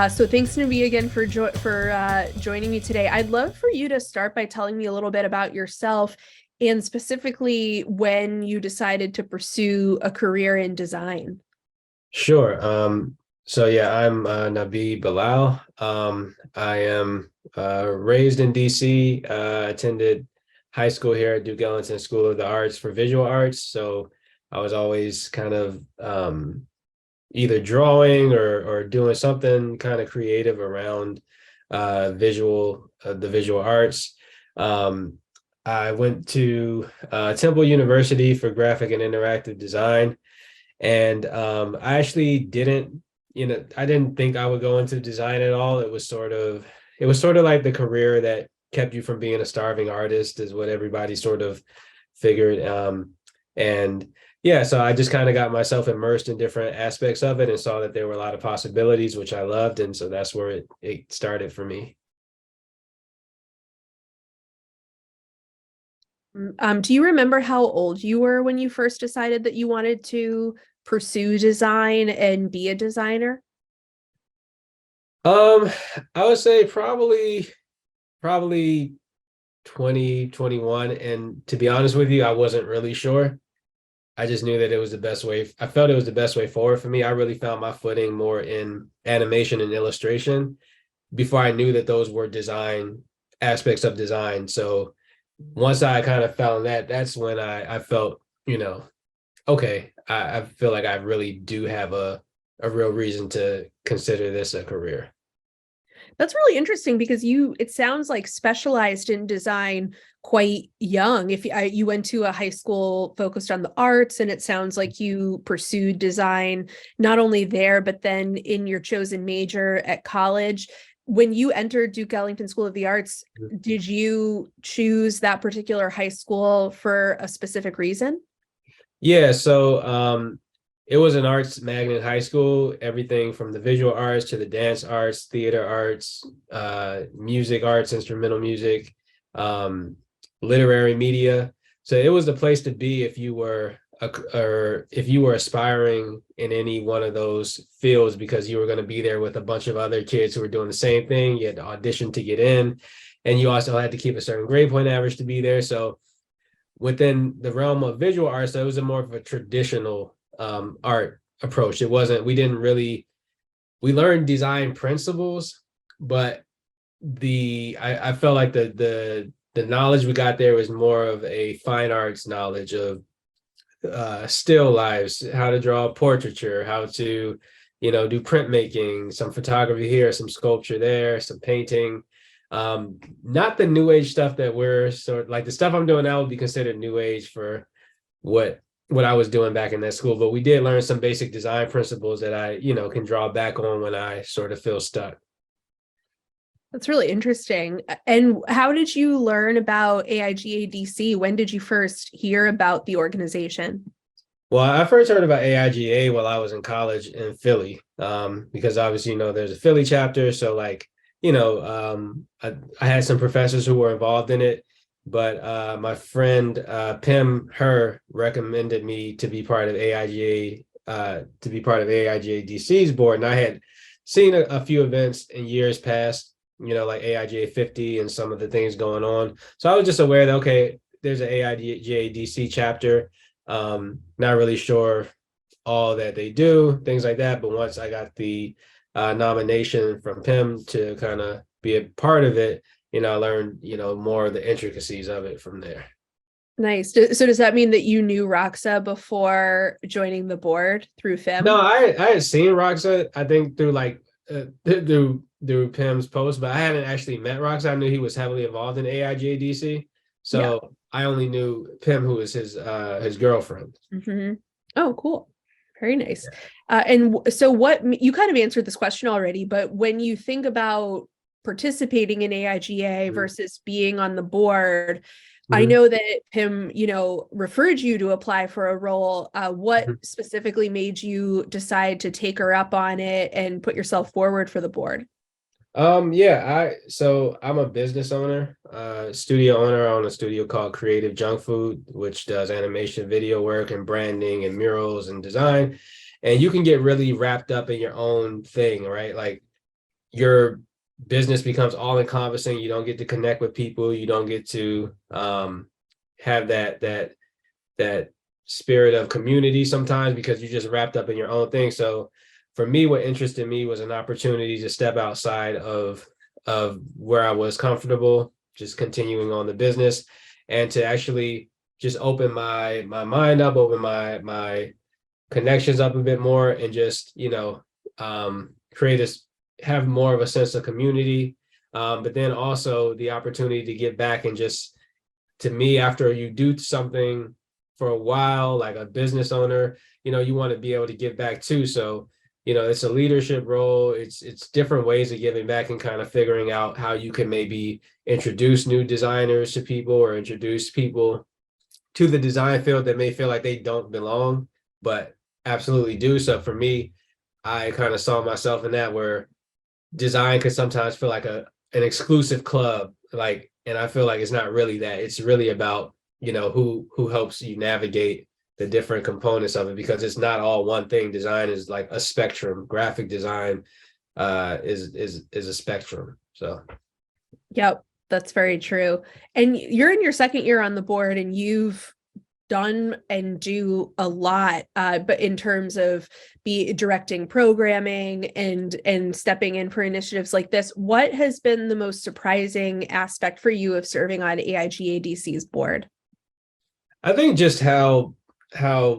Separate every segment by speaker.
Speaker 1: So thanks, Nabi, again for joining me today. I'd love for you to start by telling me a little bit about yourself and specifically when you decided to pursue a career in design.
Speaker 2: Sure. So yeah, I'm Nabi Bilal. I am raised in DC, attended high school here at Duke Ellington School of the Arts for visual arts. So I was always kind of either drawing or doing something kind of creative around the visual arts. Um, I went to Temple University for graphic and interactive design. And I actually didn't, I didn't think I would go into design at all. It was sort of like the career that kept you from being a starving artist, is what everybody sort of figured. And yeah, so I just kind of got myself immersed in different aspects of it and saw that there were a lot of possibilities, which I loved. And so that's where it started for me.
Speaker 1: Do you remember how old you were when you first decided that you wanted to pursue design and be a designer?
Speaker 2: Um, I would say probably 2021. And to be honest with you, I wasn't really sure. I just knew that it was the best way. I felt it was the best way forward for me. I really found my footing more in animation and illustration before I knew that those were design aspects of design. So once I kind of found that, that's when I felt, okay, I feel like I really do have a real reason to consider this a career.
Speaker 1: That's really interesting because it sounds like specialized in design quite young. If you went to a high school focused on the arts, and it sounds like you pursued design not only there, but then in your chosen major at college. When you entered Duke Ellington School of the Arts, did you choose that particular high school for a specific reason?
Speaker 2: Yeah, so it was an arts magnet high school, everything from the visual arts to the dance arts, theater arts, music arts, instrumental music, um, literary media. So it was the place to be if you were or if you were aspiring in any one of those fields, because you were going to be there with a bunch of other kids who were doing the same thing. You had to audition to get in, and you also had to keep a certain grade point average to be there. So within the realm of visual arts, so it was a more of a traditional art approach. It wasn't, we didn't really, we learned design principles, but I felt like the knowledge we got there was more of a fine arts knowledge of still lives, how to draw portraiture, how to, do printmaking, some photography here, some sculpture there, some painting. Not the new age stuff that we're sort of like, the stuff I'm doing now would be considered new age for what what I was doing back in that school, but we did learn some basic design principles that I, can draw back on when I sort of feel stuck.
Speaker 1: That's really interesting. And how did you learn about AIGADC? When did you first hear about the organization?
Speaker 2: Well, I first heard about AIGA while I was in college in Philly, because obviously, there's a Philly chapter. So, like, I had some professors who were involved in it, but my friend Pim Her recommended me to be part of AIGA, to be part of AIGA DC's board, and I had seen a few events in years past, like AIGA 50 and some of the things going on. So I was just aware that okay, there's an AIGA DC chapter. Not really sure all that they do, things like that. But once I got the nomination from Pim to kind of be a part of it, I learned, more of the intricacies of it from there.
Speaker 1: Nice. So does that mean that you knew Roxa before joining the board through
Speaker 2: No,
Speaker 1: FIM?
Speaker 2: I had seen Roxa, I think through like through Pim's post, but I hadn't actually met Roxa. I knew he was heavily involved in AIGADC.
Speaker 1: Yeah.
Speaker 2: So I only knew Pim, who was his girlfriend.
Speaker 1: Hmm. Oh, cool. Very nice. So what you kind of answered this question already, but when you think about participating in AIGA
Speaker 2: Mhm.
Speaker 1: versus being on the board, I
Speaker 2: Mhm.
Speaker 1: know that Pim, referred you to apply for a role. What
Speaker 2: Mhm.
Speaker 1: specifically made you decide to take her up on it and put yourself forward for the board?
Speaker 2: Yeah, so I'm a business owner, studio owner. I own a studio called Creative Junk Food, which does animation, video work, and branding, and murals and design. And you can get really wrapped up in your own thing, right? Like your business becomes all encompassing. You don't get to connect with people. You don't get to have that spirit of community sometimes because you're just wrapped up in your own thing. So for me, what interested me was an opportunity to step outside of where I was comfortable, just continuing on the business, and to actually just open my mind up, open my connections up a bit more, and just create this, have more of a sense of community. But then also the opportunity to get back and just, to me, after you do something for a while, like a business owner, you want to be able to give back too. So, it's a leadership role. It's different ways of giving back and kind of figuring out how you can maybe introduce new designers to people or introduce people to the design field that may feel like they don't belong, but absolutely do. So for me, I kind of saw myself in that, where design could sometimes feel like an exclusive club, like, and I feel like it's not really that. It's really about, who helps you navigate the different components of it, because it's not all one thing. Design is like a spectrum. Graphic design is a spectrum. So
Speaker 1: Yep, that's very true. And you're in your second year on the board and you've done and do a lot, but in terms of be directing programming and stepping in for initiatives like this, what has been the most surprising aspect for you of serving on AIGADC's board?
Speaker 2: I think just how I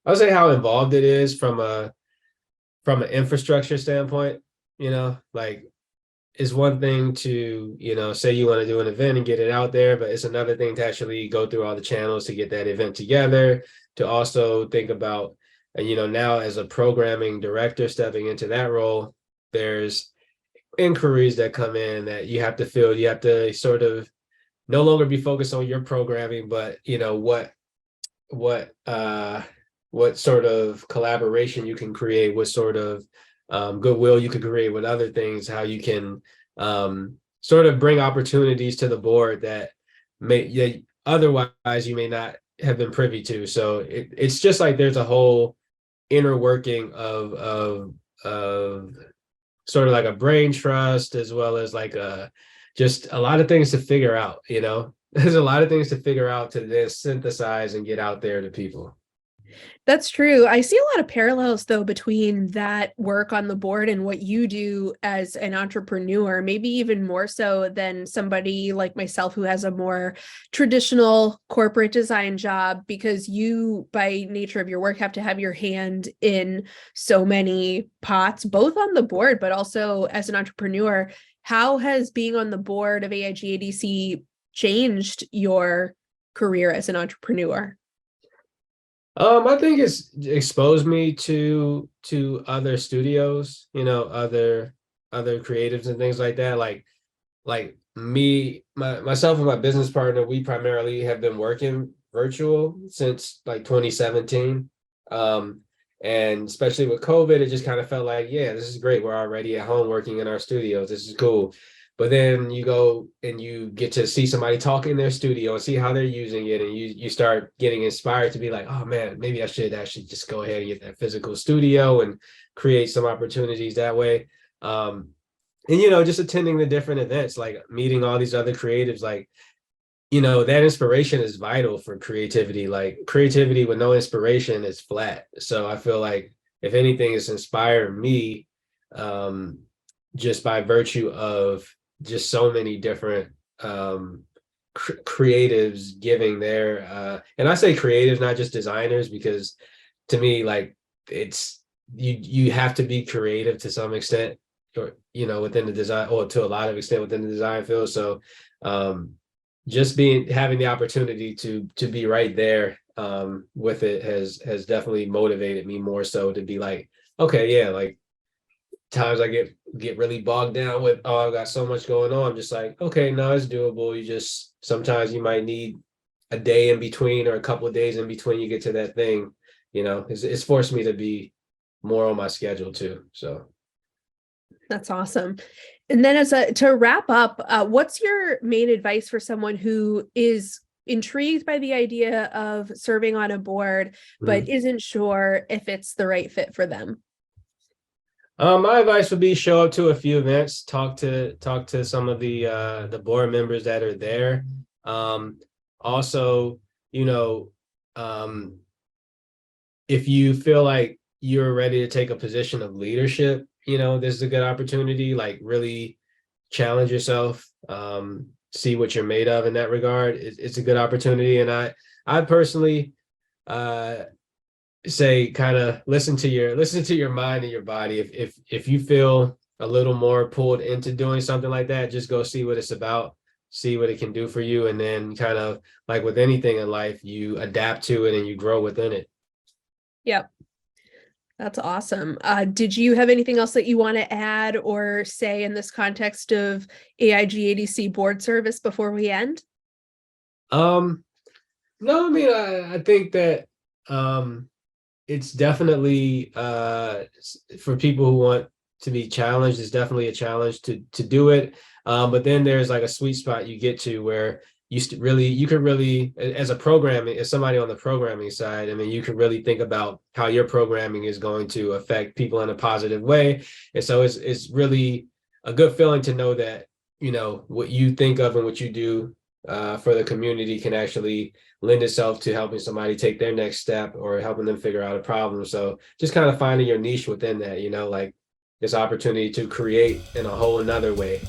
Speaker 2: would say how involved it is from an infrastructure standpoint. Like, it's one thing to, say you want to do an event and get it out there, but it's another thing to actually go through all the channels to get that event together, to also think about, and now as a programming director stepping into that role, there's inquiries that come in that you have to fill. You have to sort of no longer be focused on your programming, but what what sort of collaboration you can create, what sort of goodwill you could create with other things, how you can sort of bring opportunities to the board that otherwise you may not have been privy to. So it's just like there's a whole inner working of sort of like a brain trust, as well as like just a lot of things to figure out. There's a lot of things to figure out to then synthesize and get out there to people.
Speaker 1: That's true. I see a lot of parallels, though, between that work on the board and what you do as an entrepreneur, maybe even more so than somebody like myself who has a more traditional corporate design job, because you, by nature of your work, have to have your hand in so many pots, both on the board, but also as an entrepreneur. How has being on the board of AIGADC changed your career as an entrepreneur?
Speaker 2: I think it's exposed me to other studios, other creatives and things like that. Like myself and my business partner, we primarily have been working virtual since like 2017. Um, and especially with COVID, it just kind of felt like, yeah, this is great. We're already at home working in our studios. This is cool. But then you go and you get to see somebody talk in their studio and see how they're using it, and you start getting inspired to be like, oh man, maybe I should actually just go ahead and get that physical studio and create some opportunities that way. And just attending the different events, like meeting all these other creatives, like, that inspiration is vital for creativity. Like, creativity with no inspiration is flat. So I feel like if anything, it's inspired me, um, just by virtue of just so many different creatives giving their and I say creatives, not just designers, because to me, like, it's you have to be creative to some extent, or within the design, or to a lot of extent within the design field. So just having the opportunity to be right there with it has definitely motivated me more so to be like, okay, yeah, like, times I get really bogged down with, oh, I've got so much going on. I'm just like, okay, no, it's doable. You just, sometimes you might need a day in between or a couple of days in between you get to that thing. It's forced me to be more on my schedule too. So
Speaker 1: That's awesome. And then to wrap up, what's your main advice for someone who is intrigued by the idea of serving on a board, but
Speaker 2: mhm.
Speaker 1: isn't sure if it's the right fit for them?
Speaker 2: My advice would be show up to a few events, talk to some of the board members that are there. Um, Also, you know, um, if you feel like you're ready to take a position of leadership, this is a good opportunity. Like really challenge yourself, see what you're made of in that regard. It's a good opportunity, and I personally uh say kind of listen to your mind and your body. If you feel a little more pulled into doing something like that, just go see what it's about, see what it can do for you, and then kind of like with anything in life, you adapt to it and you grow within it.
Speaker 1: Yep. That's awesome. Did you have anything else that you want to add or say in this context of AIGADC board service before we end?
Speaker 2: Um, no, I mean I think that um it's definitely for people who want to be challenged, it's definitely a challenge to do it. But then there's like a sweet spot you get to where you could really, as a programming, as somebody on the programming side, I mean, you could really think about how your programming is going to affect people in a positive way. And so it's really a good feeling to know that, what you think of and what you do for the community can actually lend itself to helping somebody take their next step or helping them figure out a problem. So just kind of finding your niche within that, like this opportunity to create in a whole another way.